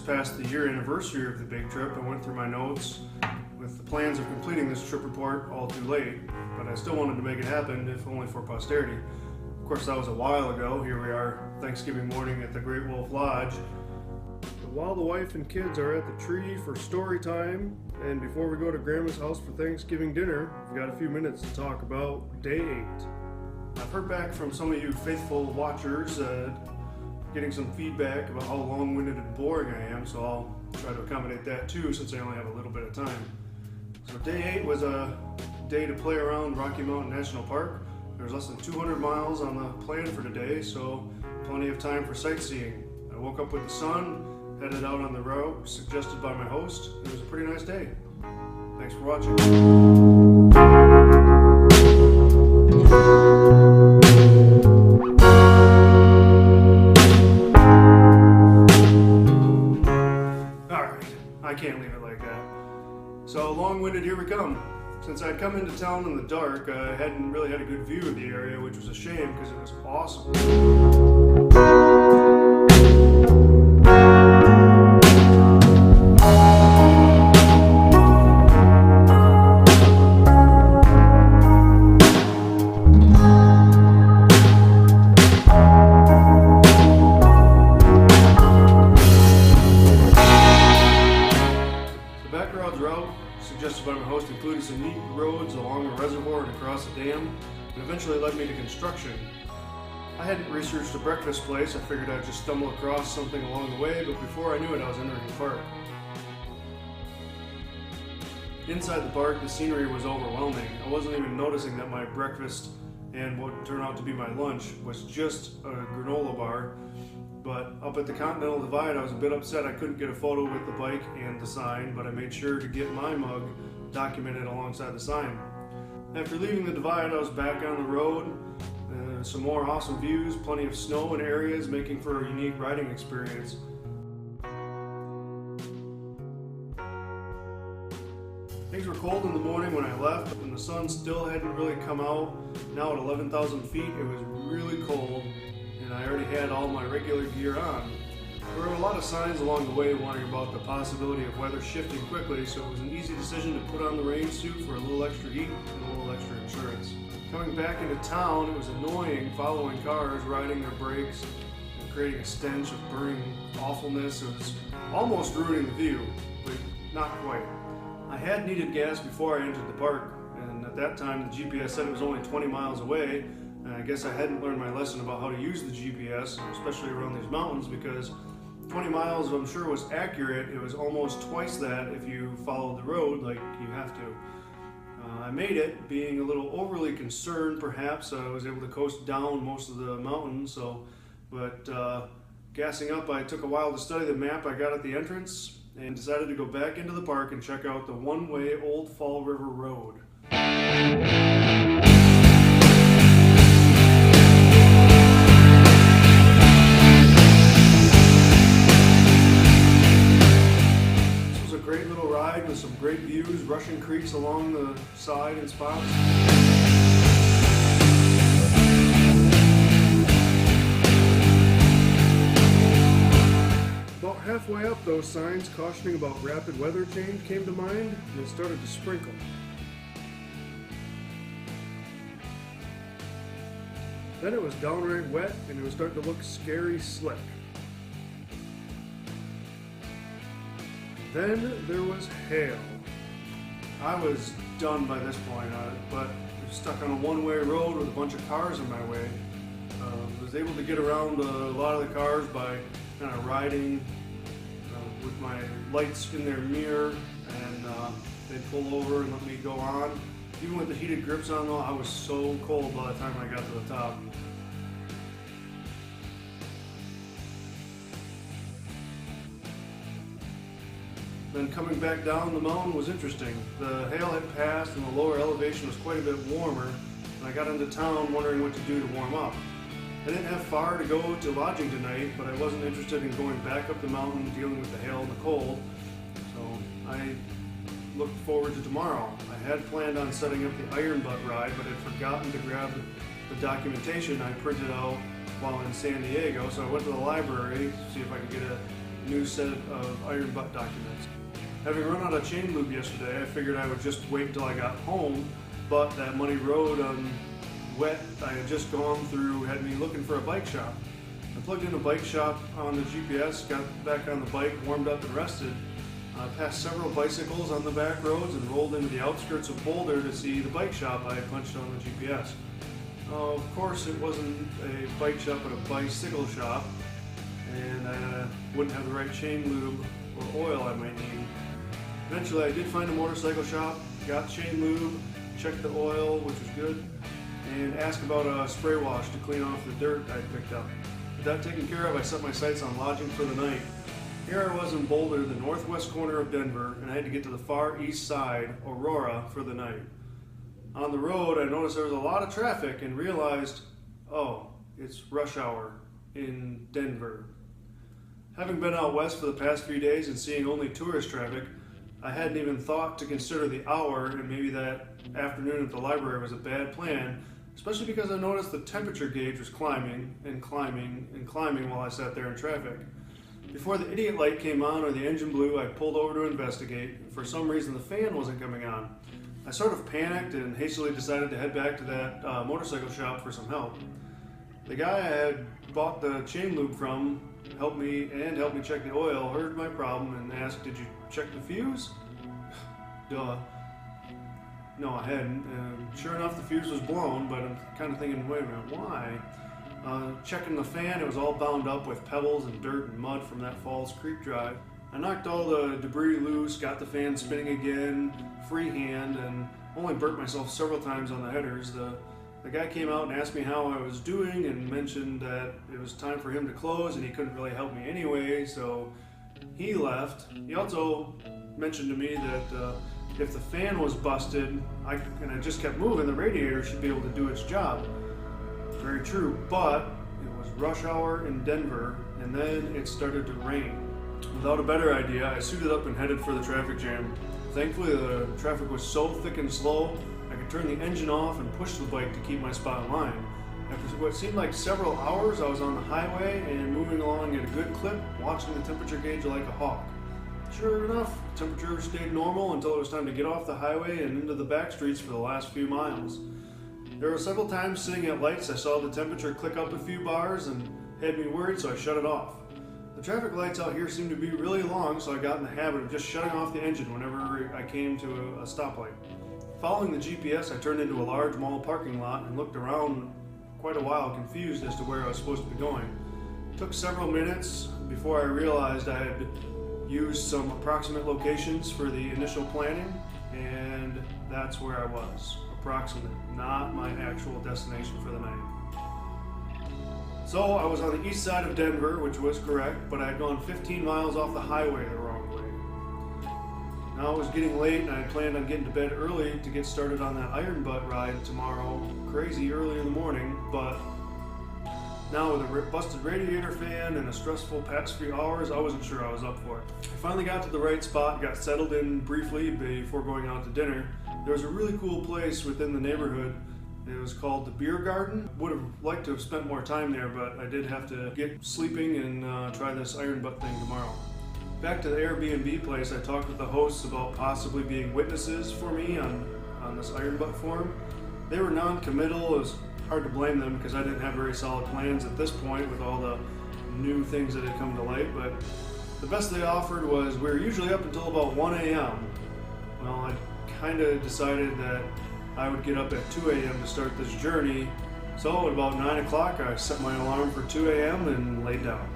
past the year anniversary of the big trip, I went through my notes with the plans of completing this trip report all too late, but I still wanted to make it happen, if only for posterity. Of course, that was a while ago. Here we are, Thanksgiving morning at the Great Wolf Lodge. But while the wife and kids are at the tree for story time, and before we go to Grandma's house for Thanksgiving dinner, we've got a few minutes to talk about Day 8. I've heard back from some of you faithful watchers, getting some feedback about how long-winded and boring I am, so I'll try to accommodate that too, since I only have a little bit of time. So Day 8 was a day to play around Rocky Mountain National Park. There's less than 200 miles on the plan for today, so plenty of time for sightseeing. I woke up with the sun, headed out on the route suggested by my host. It was a pretty nice day. Thanks for watching. I can't leave it like that. So long-winded, here we come. Since I'd come into town in the dark, I hadn't really had a good view of the area, which was a shame because it was awesome. Route suggested by my host included some neat roads along a reservoir and across a dam, and eventually led me to construction. I hadn't researched a breakfast place. I figured I'd just stumble across something along the way, but before I knew it, I was entering the park. Inside the park, the scenery was overwhelming. I wasn't even noticing that my breakfast and what turned out to be my lunch was just a granola bar. But up at the Continental Divide, I was a bit upset I couldn't get a photo with the bike and the sign, but I made sure to get my mug documented alongside the sign. After leaving the Divide, I was back on the road. Some more awesome views, plenty of snow in areas, making for a unique riding experience. Things were cold in the morning when I left, and the sun still hadn't really come out. Now at 11,000 feet, it was really cold, and I already had all my regular gear on. There were a lot of signs along the way warning about the possibility of weather shifting quickly, so it was an easy decision to put on the rain suit for a little extra heat and a little extra insurance. Coming back into town, it was annoying following cars, riding their brakes, and creating a stench of burning awfulness. It was almost ruining the view, but not quite. I had needed gas before I entered the park, and at that time the GPS said it was only 20 miles away. And I guess I hadn't learned my lesson about how to use the GPS, especially around these mountains, because 20 miles I'm sure was accurate. It was almost twice that if you followed the road like you have to. I made it, being a little overly concerned perhaps. I was able to coast down most of the mountain, but gassing up, I took a while to study the map I got at the entrance and decided to go back into the park and check out the one-way Old Fall River Road. With some great views, rushing creeks along the side in spots. About halfway up, those signs cautioning about rapid weather change came to mind, and it started to sprinkle. Then it was downright wet, and it was starting to look scary slick. Then there was hail. I was done by this point, but I was stuck on a one-way road with a bunch of cars in my way. I was able to get around a lot of the cars by kind of riding with my lights in their mirror, and they'd pull over and let me go on. Even with the heated grips on though, I was so cold by the time I got to the top. Then coming back down the mountain was interesting. The hail had passed and the lower elevation was quite a bit warmer, and I got into town wondering what to do to warm up. I didn't have far to go to lodging tonight, but I wasn't interested in going back up the mountain dealing with the hail and the cold, so I looked forward to tomorrow. I had planned on setting up the Iron Butt ride, but had forgotten to grab the documentation I printed out while in San Diego, so I went to the library to see if I could get a new set of iron butt documents. Having run out of chain lube yesterday, I figured I would just wait until I got home, but that muddy road on wet I had just gone through had me looking for a bike shop. I plugged in a bike shop on the GPS, got back on the bike, warmed up and rested. I passed several bicycles on the back roads and rolled into the outskirts of Boulder to see the bike shop I had punched on the GPS. Of course, it wasn't a bike shop but a bicycle shop, and I wouldn't have the right chain lube or oil I might need. Eventually I did find a motorcycle shop, got chain lube, checked the oil, which was good, and asked about a spray wash to clean off the dirt I'd picked up. With that taken care of, I set my sights on lodging for the night. Here I was in Boulder, the northwest corner of Denver, and I had to get to the far east side, Aurora, for the night. On the road, I noticed there was a lot of traffic and realized, oh, it's rush hour in Denver. Having been out west for the past few days and seeing only tourist traffic, I hadn't even thought to consider the hour, and maybe that afternoon at the library was a bad plan, especially because I noticed the temperature gauge was climbing and climbing and climbing while I sat there in traffic. Before the idiot light came on or the engine blew, I pulled over to investigate. For some reason, the fan wasn't coming on. I sort of panicked and hastily decided to head back to that motorcycle shop for some help. The guy I had bought the chain lube from helped me check the oil, heard my problem, and asked, "Did you check the fuse?" Duh. No, I hadn't. Sure enough, the fuse was blown, but I'm kind of thinking, wait a minute, why? Checking the fan, it was all bound up with pebbles and dirt and mud from that Falls Creek drive. I knocked all the debris loose, got the fan spinning again, freehand, and only burnt myself several times on the headers. The guy came out and asked me how I was doing and mentioned that it was time for him to close and he couldn't really help me anyway, so he left. He also mentioned to me that if the fan was busted and I just kept moving, the radiator should be able to do its job. Very true, but it was rush hour in Denver, and then it started to rain. Without a better idea, I suited up and headed for the traffic jam. Thankfully, the traffic was so thick and slow, I could turn the engine off and push the bike to keep my spot in line. After what seemed like several hours, I was on the highway and moving along at a good clip, watching the temperature gauge like a hawk. Sure enough, the temperature stayed normal until it was time to get off the highway and into the back streets for the last few miles. There were several times sitting at lights I saw the temperature click up a few bars and had me worried, so I shut it off. The traffic lights out here seemed to be really long, so I got in the habit of just shutting off the engine whenever I came to a stoplight. Following the GPS, I turned into a large mall parking lot and looked around quite a while, confused as to where I was supposed to be going. It took several minutes before I realized I had used some approximate locations for the initial planning, and that's where I was. Approximate, not my actual destination for the night. So I was on the east side of Denver, which was correct, but I had gone 15 miles off the highway the wrong way. Now it was getting late and I had planned on getting to bed early to get started on that iron butt ride tomorrow, crazy early in the morning, but now with a busted radiator fan and a stressful past few hours, I wasn't sure I was up for it. I finally got to the right spot, got settled in briefly before going out to dinner. There was a really cool place within the neighborhood. It was called the Beer Garden. Would have liked to have spent more time there, but I did have to get sleeping and try this iron butt thing tomorrow. Back to the Airbnb place, I talked with the hosts about possibly being witnesses for me on this iron butt forum. They were non-committal. It was hard to blame them because I didn't have very solid plans at this point with all the new things that had come to light, but the best they offered was we were usually up until about 1 a.m. Well, I kind of decided that I would get up at 2 a.m. to start this journey, so at about 9 o'clock I set my alarm for 2 a.m. and laid down.